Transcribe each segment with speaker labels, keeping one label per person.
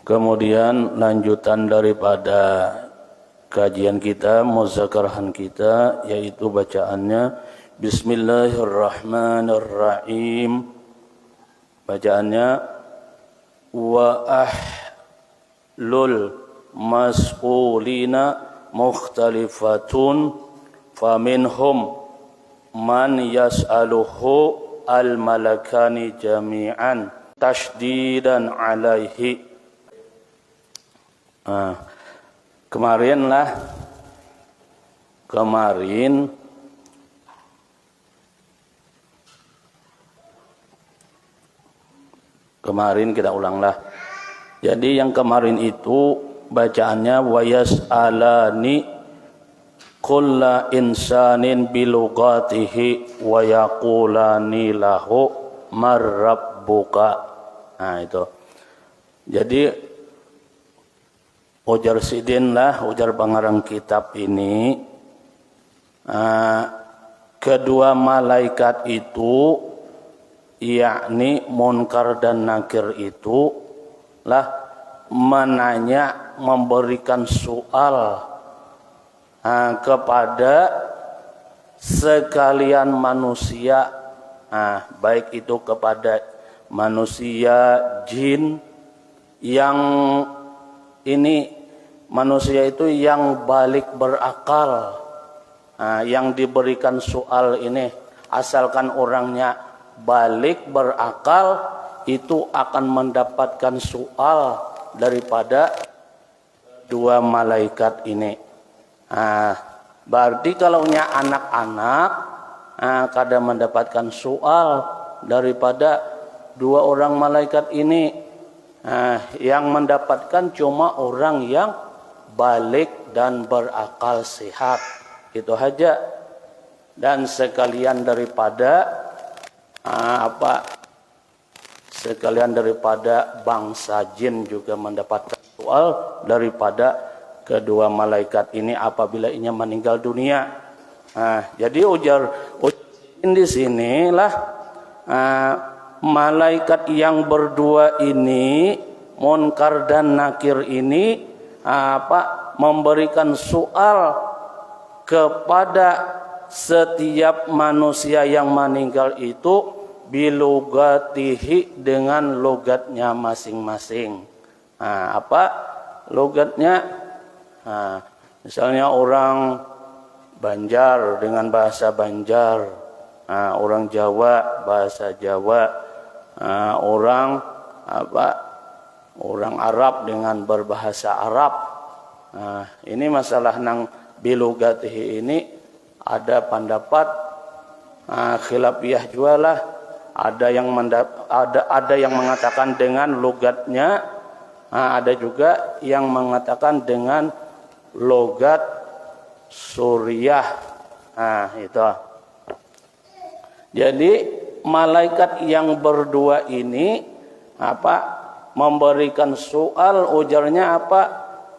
Speaker 1: Kemudian lanjutan daripada kajian kita, muzakarahan kita, yaitu bacaannya Bismillahirrahmanirrahim. Bacaannya wa ahlul mas'ulina mukhtalifatun faminhum man yas'aluhu al-malakani jami'an tashdidan alaihi. Kemarin kita ulanglah. Jadi yang kemarin itu bacaannya wa yas'alani kulla insanin bilugatihi wa yaqulani lahu marrabbuka. Nah itu. Jadi ujar sidin ujar pengarang kitab ini, kedua malaikat itu, yakni Munkar dan Nakir itu menanya, memberikan soal kepada sekalian manusia, baik itu kepada manusia, jin, yang ini manusia itu yang balik berakal, yang diberikan soal ini, asalkan orangnya balik berakal, itu akan mendapatkan soal daripada dua malaikat ini. Berarti kalaunya anak-anak, kadang mendapatkan soal daripada dua orang malaikat ini. Yang mendapatkan cuma orang yang balik dan berakal sehat, itu saja. Dan sekalian daripada sekalian daripada bangsa jin juga mendapatkan soal daripada kedua malaikat ini apabila ia meninggal dunia. Jadi ujar di sinilah malaikat yang berdua ini, Munkar dan Nakir ini, memberikan soal kepada setiap manusia yang meninggal itu bilugatihi, dengan logatnya masing-masing. Apa logatnya? Misalnya orang Banjar dengan bahasa Banjar, orang Jawa bahasa Jawa, orang Arab dengan berbahasa Arab. Ini masalah nang bilugatihi ini ada pendapat khilafiyah jualah. Ada yang mengatakan dengan logatnya, ada juga yang mengatakan dengan logat Suriah. Itu. Jadi malaikat yang berdua ini memberikan soal, ujarnya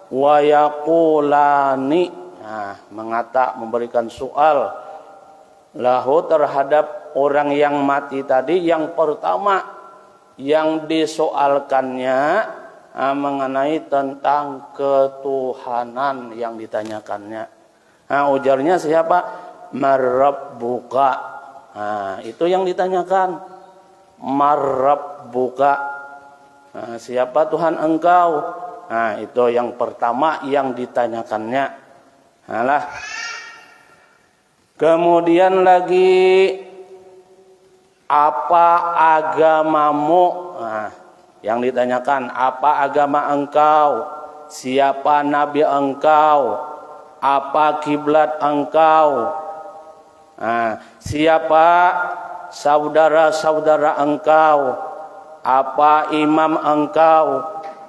Speaker 1: wa yaqulani, memberikan soal lahu terhadap orang yang mati tadi. Yang pertama yang disoalkannya mengenai tentang ketuhanan yang ditanyakannya. Ujarnya siapa? Marrabbuka. Itu yang ditanyakan. Marrabbuka, siapa Tuhan engkau? Itu yang pertama yang ditanyakannya. Kemudian lagi, apa agamamu? Yang ditanyakan, apa agama engkau? Siapa nabi engkau? Apa kiblat engkau? Siapa saudara-saudara engkau? Apa imam engkau?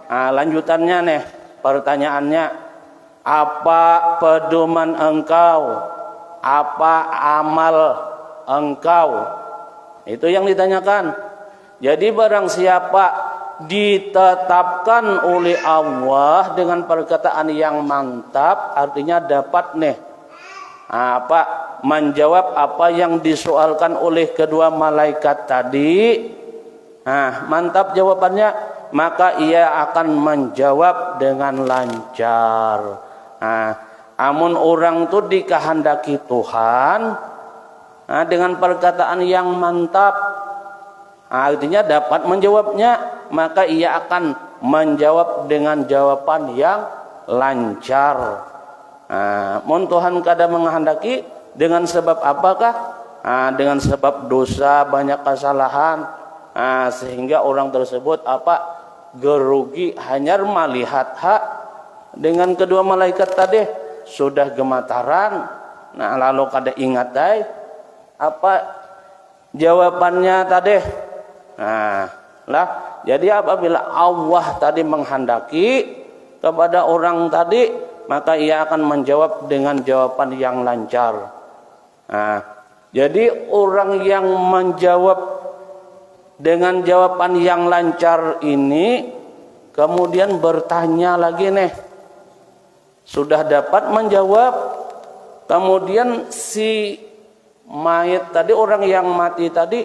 Speaker 1: Lanjutannya nih, pertanyaannya, apa pedoman engkau? Apa amal engkau? Itu yang ditanyakan. Jadi barang siapa ditetapkan oleh Allah dengan perkataan yang mantap, artinya dapat nih menjawab apa yang disoalkan oleh kedua malaikat tadi. Mantap jawabannya, maka ia akan menjawab dengan lancar. Nah, amun orang tu dikehendaki Tuhan dengan perkataan yang mantap, artinya dapat menjawabnya, maka ia akan menjawab dengan jawaban yang lancar. Mun Tuhan kada menghendaki, dengan sebab apakah? Dengan sebab dosa, banyak kesalahan, sehingga orang tersebut gerugi, hanya melihat dengan kedua malaikat tadi sudah gemetaran. Lalu kada ingat jawabannya tadi. Jadi apabila Allah tadi menghendaki kepada orang tadi, maka ia akan menjawab dengan jawaban yang lancar. Jadi orang yang menjawab dengan jawaban yang lancar ini kemudian bertanya lagi nih, sudah dapat menjawab, kemudian si mayit tadi, orang yang mati tadi,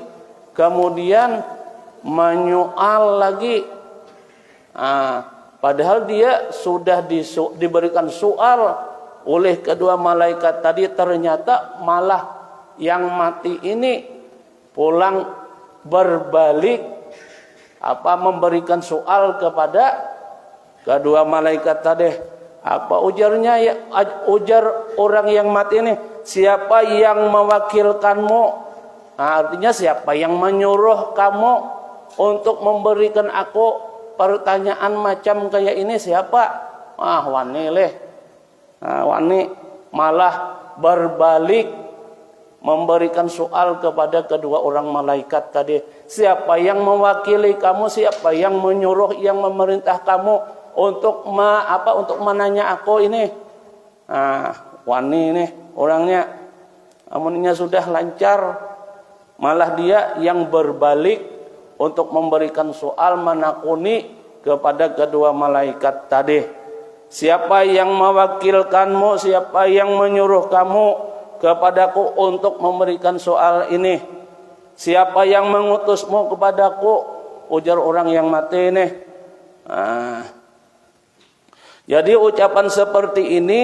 Speaker 1: kemudian menyoal lagi. Padahal dia sudah diberikan soal oleh kedua malaikat tadi, ternyata malah yang mati ini pulang berbalik memberikan soal kepada kedua malaikat tadi. Apa ujarnya? Ujar orang yang mati ini, siapa yang mewakilkanmu? Artinya siapa yang menyuruh kamu untuk memberikan aku pertanyaan macam kayak ini? Siapa? Wani leh. Wani malah berbalik memberikan soal kepada kedua orang malaikat tadi. Siapa yang mewakili kamu? Siapa yang menyuruh, yang memerintah kamu untuk untuk menanya aku ini? Wani ini orangnya amunnya sudah lancar, malah dia yang berbalik untuk memberikan soal, menakuni kepada kedua malaikat tadi. Siapa yang mewakilkanmu? Siapa yang menyuruh kamu kepadaku untuk memberikan soal ini? Siapa yang mengutusmu kepadaku? Ujar orang yang mati ini. Jadi ucapan seperti ini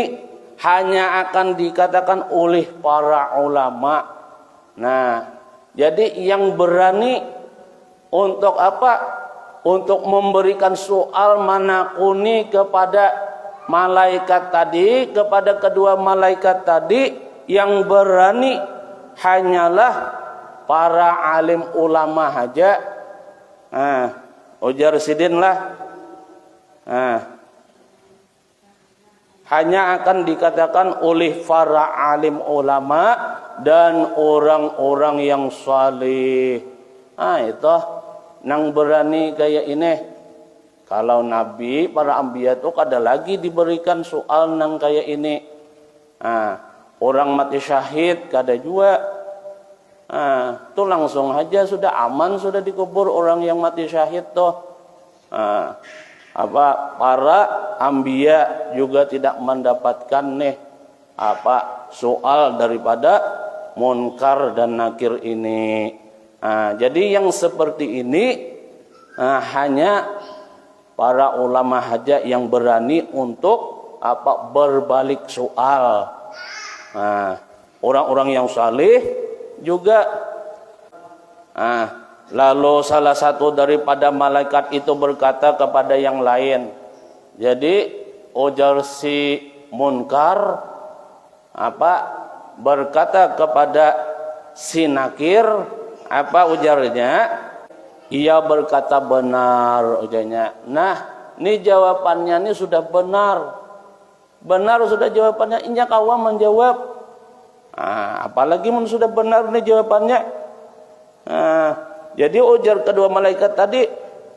Speaker 1: hanya akan dikatakan oleh para ulama. Jadi yang berani untuk untuk memberikan soal, menakuni kepada malaikat tadi, kepada kedua malaikat tadi, yang berani hanyalah para alim ulama saja. Ujar Sidin lah, hanya akan dikatakan oleh para alim ulama dan orang-orang yang saleh. Itu nang berani kayak ini. Kalau Nabi, para anbiya itu kada lagi diberikan soal nang kayak ini. Orang mati syahid kada juga. Itu langsung aja sudah aman, sudah dikubur orang yang mati syahid tuh. Para anbiya juga tidak mendapatkan soal daripada munkar dan nakir ini. Jadi yang seperti ini hanya para ulama saja yang berani untuk berbalik soal. Orang-orang yang saleh juga. Lalu salah satu daripada malaikat itu berkata kepada yang lain. Jadi ujar si munkar berkata kepada si nakir, ujarnya? Ia berkata benar, ujarnya. Ini jawabannya ini sudah benar. Benar sudah jawabannya, inya kawan menjawab. Apalagi sudah benar nih jawabannya. Jadi ujar kedua malaikat tadi,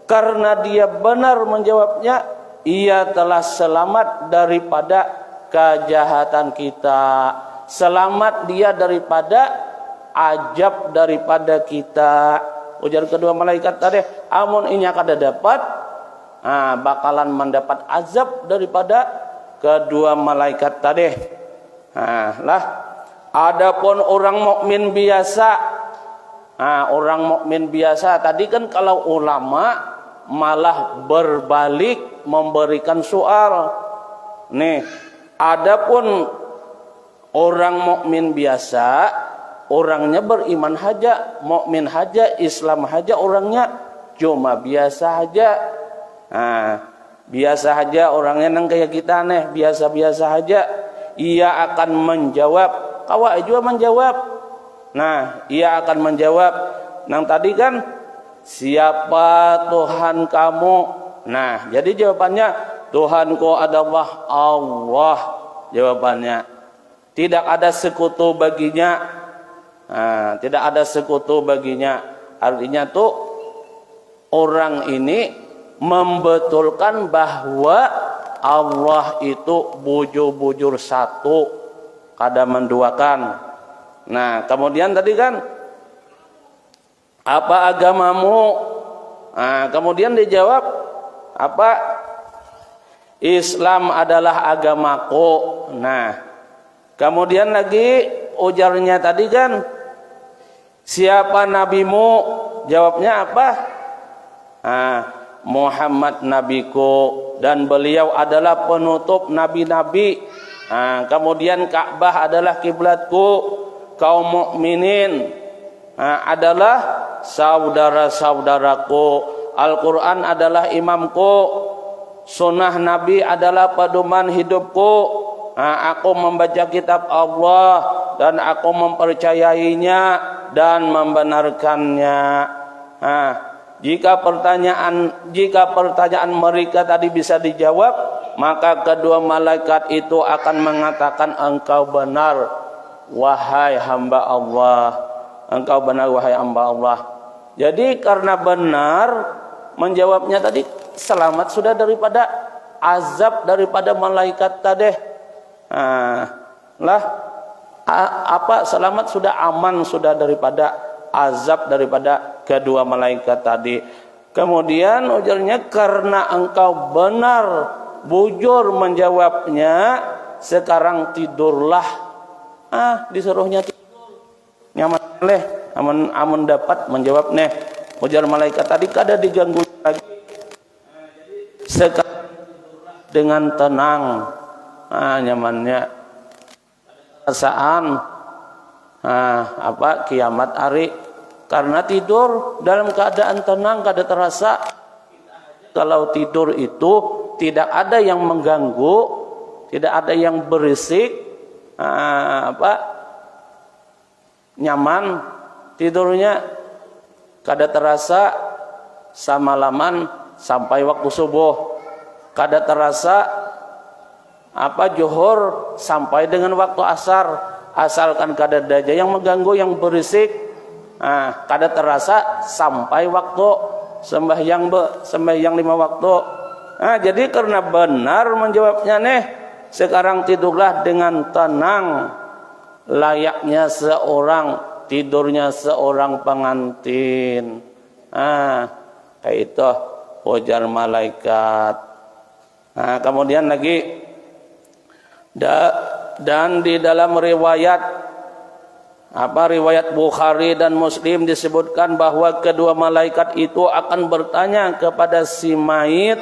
Speaker 1: karena dia benar menjawabnya, ia telah selamat daripada kejahatan kita. Selamat dia daripada ajab daripada kita. Ujar kedua malaikat tadi, amun inya kada dapat, bakalan mendapat azab daripada kedua malaikat tadi. Adapun orang mukmin biasa, orang mukmin biasa tadi kan kalau ulama malah berbalik memberikan soal. Nih, adapun orang mukmin biasa, orangnya beriman haja, mukmin haja, Islam haja, orangnya cuma biasa aja. Nah, biasa aja orangnya nang kayak kita nih, biasa-biasa aja. Ia akan menjawab, kawa juga menjawab. Nah, ia akan menjawab. Nang tadi kan, siapa Tuhan kamu? Nah, jadi jawabannya, Tuhanku adalah Allah. Jawabannya, tidak ada sekutu baginya. Nah, tidak ada sekutu baginya. Artinya tuh orang ini membetulkan bahwa Allah itu bujur-bujur satu, kada menduakan. Nah, kemudian tadi kan, apa agamamu? Nah, kemudian dijawab, apa? Islam adalah agamaku. Nah, kemudian lagi ujarnya tadi kan, siapa nabimu? Jawabnya apa? Nah, Muhammad nabiku dan beliau adalah penutup nabi-nabi. Nah, kemudian Ka'bah adalah kiblatku, kaum mukminin adalah saudara-saudaraku, Al-Quran adalah imamku, sunnah Nabi adalah pedoman hidupku. Aku membaca kitab Allah dan aku mempercayainya dan membenarkannya. Jika pertanyaan mereka tadi bisa dijawab, maka kedua malaikat itu akan mengatakan, engkau benar wahai hamba Allah. Engkau benar wahai hamba Allah. Jadi karena benar menjawabnya tadi, selamat sudah daripada azab daripada malaikat tadi. Selamat sudah, aman sudah daripada azab daripada kedua malaikat tadi. Kemudian ujarnya, karena engkau benar bujur menjawabnya, sekarang tidurlah. Disuruhnya tidur, nyaman leh, amun dapat menjawab nih. Ujar malaikat tadi kada diganggu lagi. Sekarang tidurlah dengan tenang. Nyamannya perasaan kiamat hari, karena tidur dalam keadaan tenang, kada terasa. Kalau tidur itu tidak ada yang mengganggu, tidak ada yang berisik, nyaman tidurnya, kada terasa samalaman sampai waktu subuh, kada terasa zuhur sampai dengan waktu asar, asalkan kada ada yang mengganggu, yang berisik. Kada terasa sampai waktu sembahyang 5 waktu. Jadi karena benar menjawabnya nih, sekarang tidurlah dengan tenang, layaknya tidurnya seorang pengantin. Kayak itu ujar malaikat. Kemudian lagi, dan di dalam riwayat Bukhari dan Muslim disebutkan bahwa kedua malaikat itu akan bertanya kepada si mayit.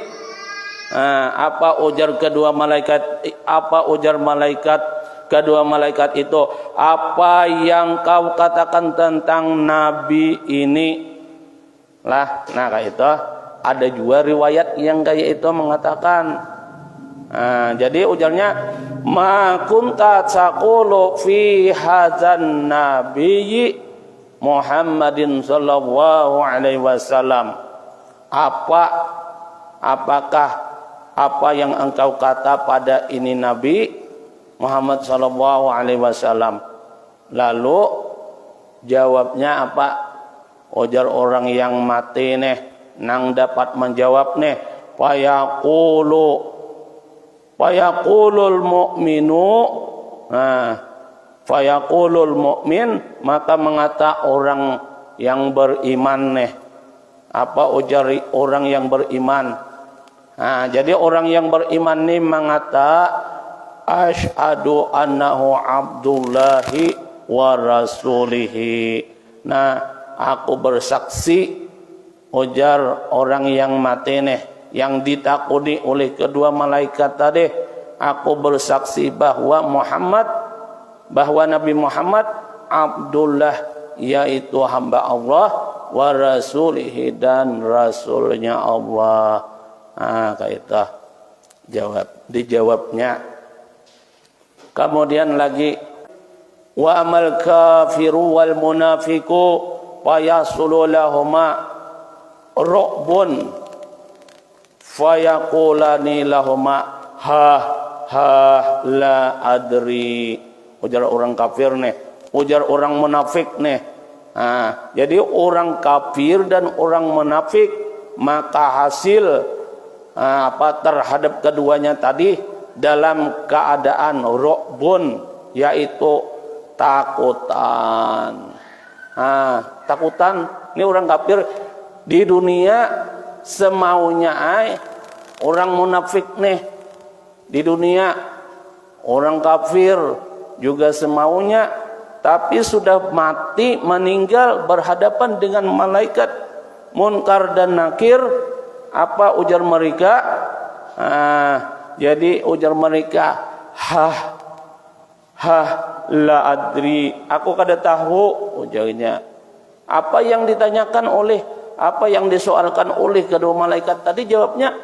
Speaker 1: Apa ujar malaikat kedua malaikat itu? Apa yang kau katakan tentang nabi ini? Nah kayak itu. Ada juga riwayat yang kayak itu mengatakan. Jadi ujarnya, ma kunta taqulu fi hadzan nabiyyi Muhammadin sallallahu alaihi wasallam. Apakah apa yang engkau kata pada ini Nabi Muhammad sallallahu alaihi wasallam? Lalu jawabnya apa? Ujar orang yang mati nih, nang dapat menjawab nih, fayaqulul mu'min, maka mengata orang yang beriman nih. Apa ujar orang yang beriman? Jadi orang yang beriman nih mengata, asyhadu annahu abdullahi wa rasulihi. Aku bersaksi ujar orang yang mati nih, yang ditakuni oleh kedua malaikat tadi, aku bersaksi bahwa Nabi Muhammad Abdullah, yaitu hamba Allah, wa rasulihi, dan rasulnya Allah. Kayak itu dijawabnya. Kemudian lagi, wa amal kafiru wal munafiqu fayasulu lahuma ru'bun fayaqulani lahuma ha la adri. Ujar orang kafir nih, ujar orang munafik nih. Jadi orang kafir dan orang munafik, maka hasil terhadap keduanya tadi dalam keadaan ru'bun, yaitu takutan. Takutan. Ini orang kafir di dunia semaunya orang munafik nih di dunia, orang kafir juga semaunya, tapi sudah mati meninggal berhadapan dengan malaikat Munkar dan Nakir. Apa ujar mereka? Jadi ujar mereka, la adri, aku kada tahu. Ujarnya, apa yang ditanyakan oleh, apa yang disoalkan oleh kedua malaikat tadi, jawabnya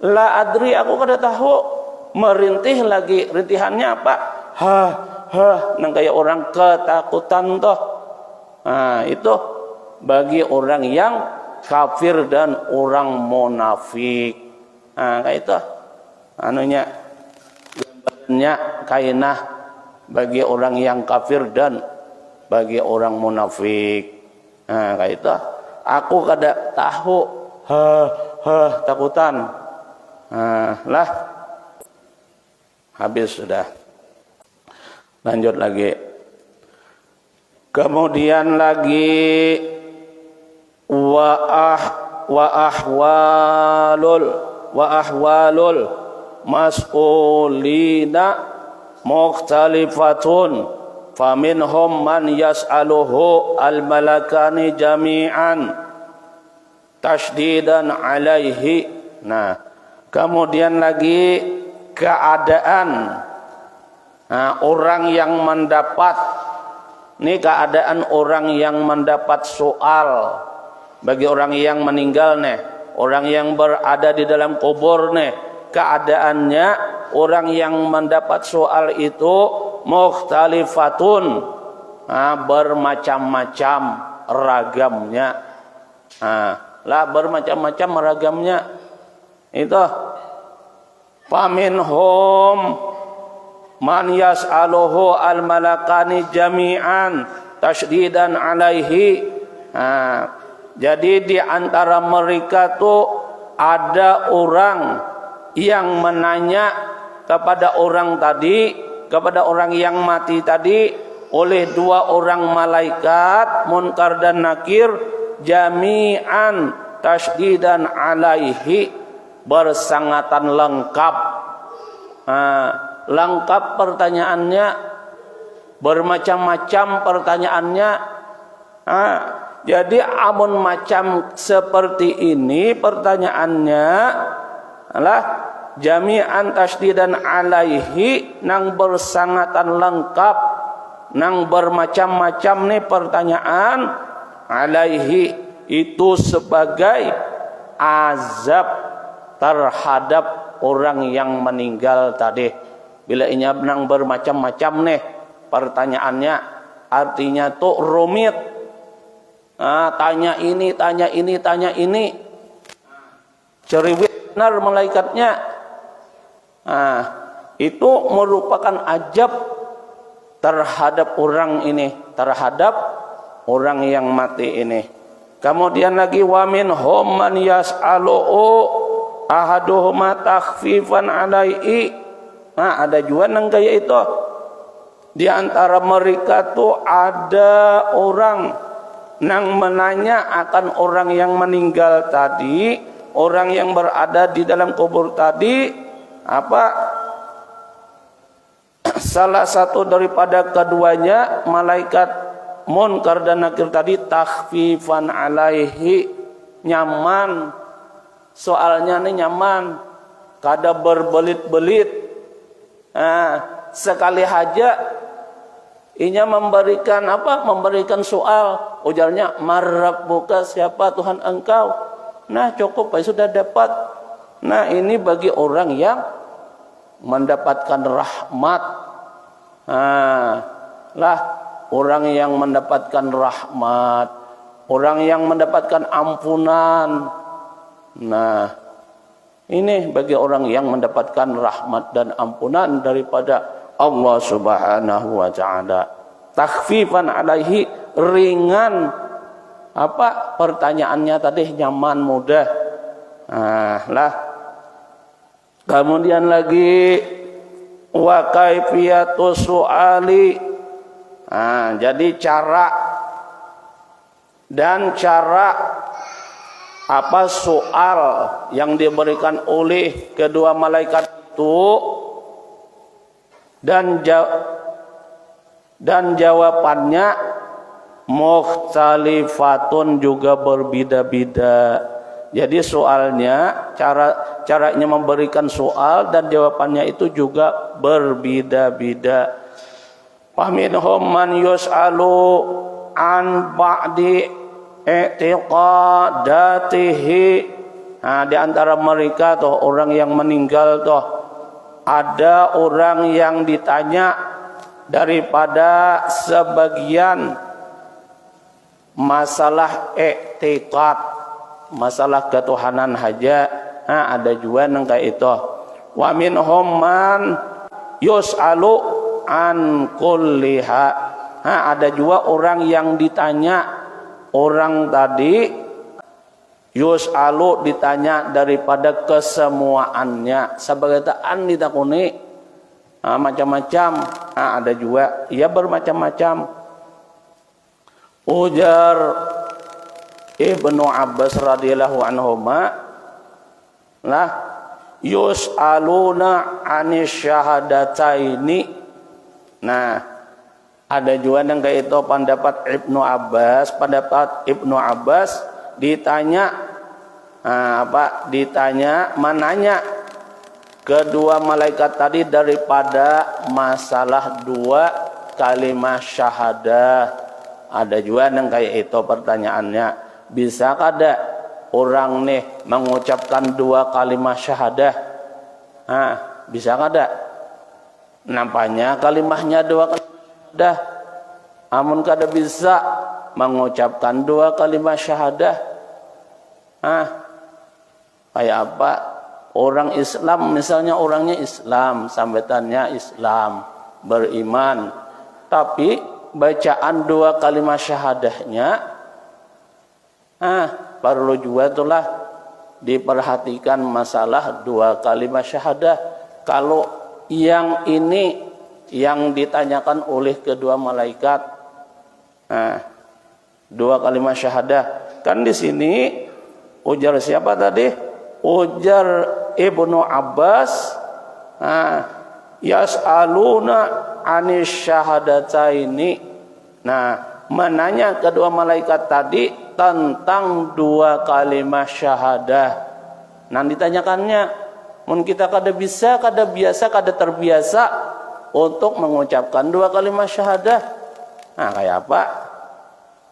Speaker 1: la adri, aku kada tahu. Merintih lagi, rintihannya apa? Nang kayak orang ketakutan toh. Itu bagi orang yang kafir dan orang munafik. Kayak itu anunya, gambarannya kainah bagi orang yang kafir dan bagi orang munafik. Kayak itu. Aku kada tahu, takutan. Lah, habis sudah. Lanjut lagi. Kemudian lagi, wa ahwalul mas'ulina mukhtalifatun faminhum man yas'aluhu al-malakani jami'an tashdidan alaihi. Kemudian lagi keadaan orang yang mendapat, ini keadaan orang yang mendapat soal bagi orang yang meninggal nih, orang yang berada di dalam kubur nih, keadaannya orang yang mendapat soal itu mukhtalifatun, bermacam-macam ragamnya. Bermacam-macam ragamnya itu. Faminhum man yas'aluhu al-malakani jami'an tashdidan alaihi. Jadi di antara mereka tuh ada orang yang menanya kepada orang tadi, kepada orang yang mati tadi, oleh dua orang malaikat Munkar dan Nakir, jami'an tashdidan alaihi, bersangatan lengkap. Lengkap pertanyaannya, bermacam-macam pertanyaannya. Jadi amun macam seperti ini pertanyaannya adalah jami'an tasdidan alaihi, nang bersangatan lengkap, nang bermacam-macam nih pertanyaan. Alaihi itu sebagai azab terhadap orang yang meninggal tadi. Bila ini nang bermacam-macam nih pertanyaannya, artinya tuh rumit. Tanya ini, tanya ini, tanya ini. Cerewet benar malaikatnya. Itu merupakan ajab terhadap orang ini, terhadap orang yang mati ini. Kemudian lagi, wa minhum man yas'aluhu ahaduhuma takhfifan alaihi. Ada juga nang kayak itu. Di antara mereka tuh ada orang nang menanya akan orang yang meninggal tadi, orang yang berada di dalam kubur tadi, salah satu daripada keduanya malaikat Munkar dan Nakir tadi takhfifan alaihi, nyaman, soalnya nih nyaman, kada berbelit-belit. Sekali haja inya memberikan apa? Memberikan soal. Ujarnya, "Marrabbuka, siapa Tuhan engkau?" Nah, cukup, sudah dapat. Nah, ini bagi orang yang mendapatkan rahmat. Lah, orang yang mendapatkan rahmat, orang yang mendapatkan ampunan. Nah, ini bagi orang yang mendapatkan rahmat dan ampunan daripada Allah Subhanahu wa taala. Takhfifan alaihi, ringan apa pertanyaannya tadi, nyaman, mudah. Lah. Kemudian lagi wa kaifiyatu su'ali. Jadi cara apa soal yang diberikan oleh kedua malaikat itu, dan jawabannya mukhtalifatun, juga berbeda-beda. Jadi soalnya, caranya memberikan soal dan jawabannya itu juga berbeda-beda. Faminhum man yus'alu an ba'di i'tiqadatihi. Di antara mereka toh orang yang meninggal toh, ada orang yang ditanya daripada sebagian masalah i'tiqad, masalah ketuhanan haja. Ada juga yang kayak itu. Wa minhum man yus'alu an kulliha. Ada juga orang yang ditanya, orang tadi yus'alu ditanya daripada kesemuaannya. Sebagai ta'an ditakuni macam-macam. Ada juga ya bermacam-macam. Ujar Ibnu Abbas radhiyallahu anhuma, lah yus'aluna anis syahadataini. Nah, ada juga yang kayak itu pendapat Ibnu Abbas ditanya menanya kedua malaikat tadi daripada masalah dua kalimat syahadah. Ada juga yang kayak itu pertanyaannya, bisa kada orang nih mengucapkan dua kalimat syahadah? Bisa kada? Nampaknya kalimahnya dua kalimat syahadah, amun kada bisa mengucapkan dua kalimat syahadah. Kayak apa? Orang Islam misalnya, orangnya Islam, sambutannya Islam, beriman, tapi bacaan dua kalimat syahadahnya perlu juga itulah diperhatikan masalah dua kalimat syahadah. Kalau yang ini yang ditanyakan oleh kedua malaikat, dua kalimat syahadah, kan di sini ujar siapa tadi? Ujar Ibnu Abbas, yas'aluna anis syahadataini. Nah, menanya kedua malaikat tadi tentang dua kalimat syahadah. Nah, ditanyakannya, mun kita kada bisa, kada biasa, kada terbiasa untuk mengucapkan dua kalimat syahadah. Kayak apa?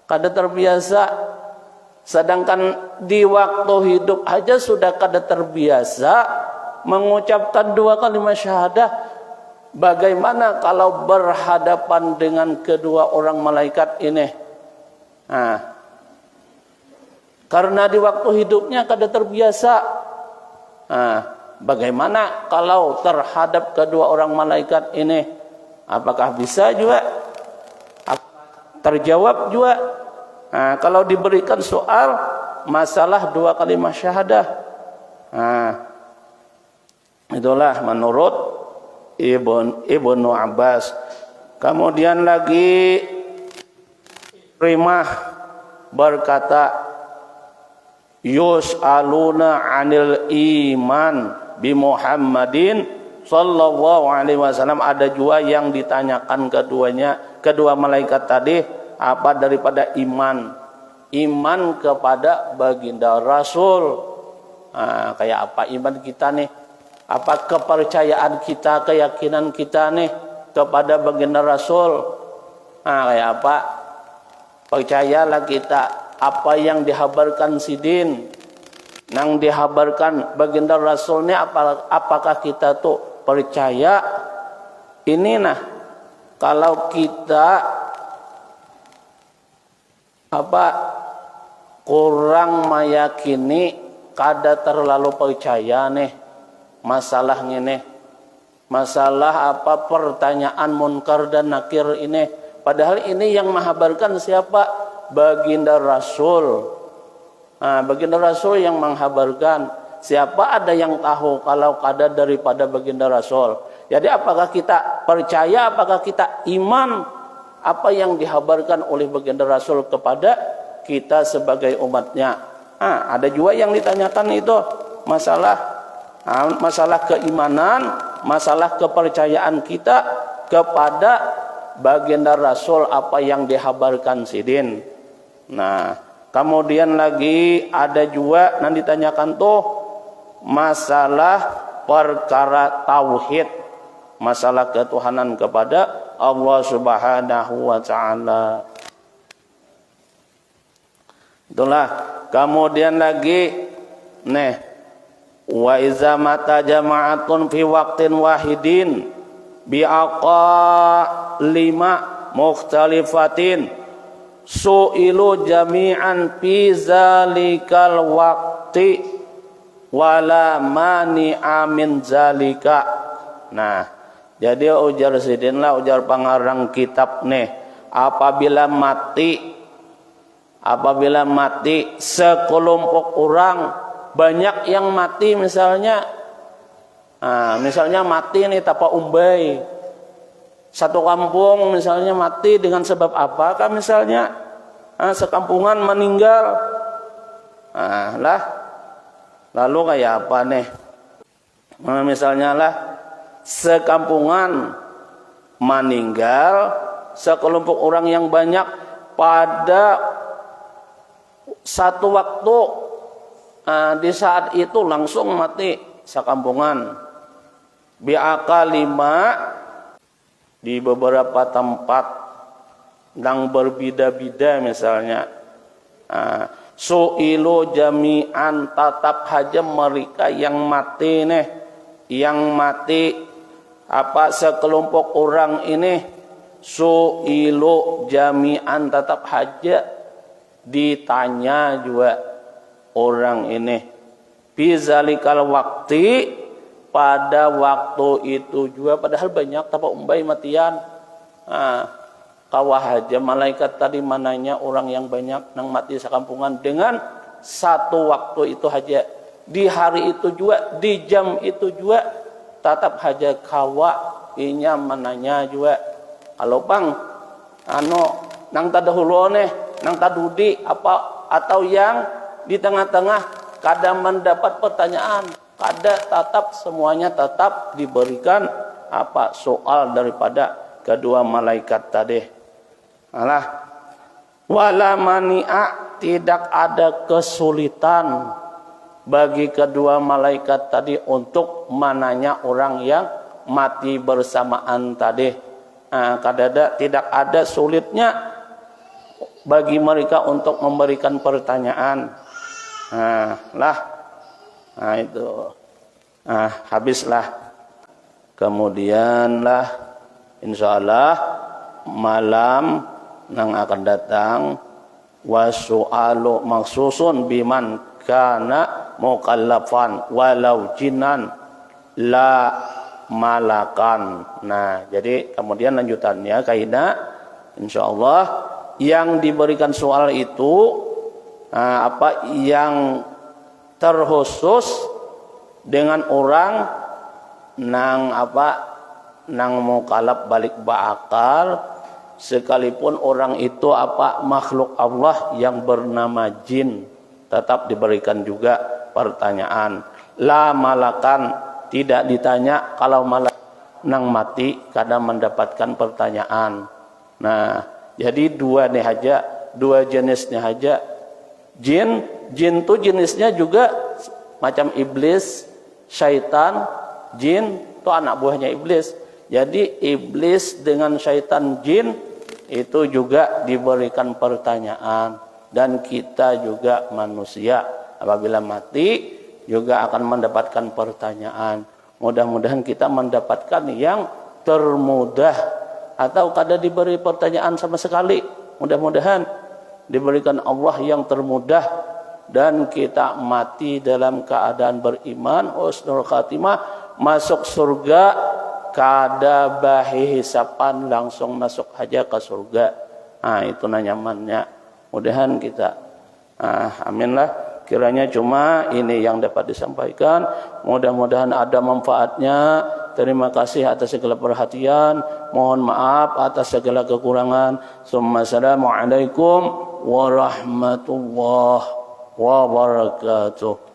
Speaker 1: Kada terbiasa. Sedangkan di waktu hidup aja sudah kada terbiasa mengucapkan dua kalimat syahadah. Bagaimana kalau berhadapan dengan kedua orang malaikat ini? Karena di waktu hidupnya kada terbiasa. Bagaimana kalau terhadap kedua orang malaikat ini? Apakah bisa juga? Terjawab juga. Kalau diberikan soal masalah dua kalimat syahadah. Itulah menurut Ibnu Abbas. Kemudian lagi Rimah berkata, yus'aluna 'anil iman bi Muhammadin sallallahu alaihi wasallam. Ada juga yang ditanyakan kedua malaikat tadi apa daripada iman. iman kepada baginda Rasul. Kayak apa iman kita nih? Apa kepercayaan kita, keyakinan kita nih kepada baginda Rasul? Kayak apa? Percayalah kita apa yang dihabarkan Sidin, yang dihabarkan baginda Rasul ini, apakah kita tuh percaya? Ini nah, kalau kita kurang meyakini, kada terlalu percaya nih masalah ini, masalah pertanyaan munkar dan nakir ini. Padahal ini yang menghabarkan siapa? Baginda Rasul. Baginda Rasul yang menghabarkan. Siapa ada yang tahu kalau kada daripada baginda Rasul? Jadi apakah kita percaya, apakah kita iman apa yang dihabarkan oleh baginda Rasul kepada kita sebagai umatnya? Ada juga yang ditanyakan itu masalah keimanan, masalah kepercayaan kita kepada baginda Rasul apa yang dihabarkan Sidin. Nah, kemudian lagi ada juga yang ditanyakan tuh masalah perkara tauhid, masalah ketuhanan kepada Allah Subhanahu wa ta'ala. Itulah. Kemudian lagi wa iza mata jama'atun fi waqtin wahidin bi'aqa 5 mukhtalifatin su'ilu jami'an fi zalikal waqti wala mani'a min zalika. Nah, jadi ujar Sidin lah, ujar pengarang kitab nih, apabila mati sekelompok orang, banyak yang mati misalnya mati nih tapa umbai, satu kampung misalnya mati dengan sebab apakah misalnya sekampungan meninggal, lalu kayak apa nih, misalnya lah sekampungan meninggal, sekelompok orang yang banyak pada satu waktu, di saat itu langsung mati sekampungan. Bi'aka 5 di beberapa tempat yang berbeda-beda misalnya. Su'ilu jami'an, tatap haja mereka yang mati nih, yang mati sekelompok orang ini, su'ilu jami'an, tatap haja ditanya juga orang ini, bizalikal waktu, pada waktu itu juga, padahal banyak tapa umbai matian. Kawah haja malaikat tadi mananya orang yang banyak nang mati sekampungan dengan satu waktu itu haja, di hari itu juga, di jam itu juga, tatap haja kawa inya mananya juga. Kalau bang nang tadahulu nih, nang tadudi atau yang di tengah-tengah kadang mendapat pertanyaan, kada tetap semuanya tetap diberikan soal daripada kedua malaikat tadi. Wala mani'a, tidak ada kesulitan bagi kedua malaikat tadi untuk menanya orang yang mati bersamaan tadi. Tidak ada sulitnya bagi mereka untuk memberikan pertanyaan. Itu habislah. Kemudian insyaallah malam yang akan datang wasu'alu maksusun biman kana mukallafan walau jinan la malakan. Nah, jadi kemudian lanjutannya kaidah insyaallah yang diberikan soal itu yang terkhusus dengan orang nang mukallaf balik berakal, sekalipun orang itu makhluk Allah yang bernama jin, tetap diberikan juga pertanyaan. La malakan, tidak ditanya. Kalau malaikat nang mati kadang mendapatkan pertanyaan. Nah, jadi dua jenisnya aja Jin itu jenisnya juga macam iblis, syaitan, jin itu anak buahnya iblis. Jadi iblis dengan syaitan, jin itu juga diberikan pertanyaan. Dan kita juga manusia apabila mati juga akan mendapatkan pertanyaan. Mudah-mudahan kita mendapatkan yang termudah, atau kada diberi pertanyaan sama sekali. Mudah-mudahan diberikan Allah yang termudah dan kita mati dalam keadaan beriman, husnul khatimah, masuk surga, kada bahi hisapan, langsung masuk aja ke surga. Itu nyamannya. Mudahan kita amin lah. Kiranya cuma ini yang dapat disampaikan. Mudah-mudahan ada manfaatnya. Terima kasih atas segala perhatian. Mohon maaf atas segala kekurangan. Assalamualaikum warahmatullahi wabarakatuh.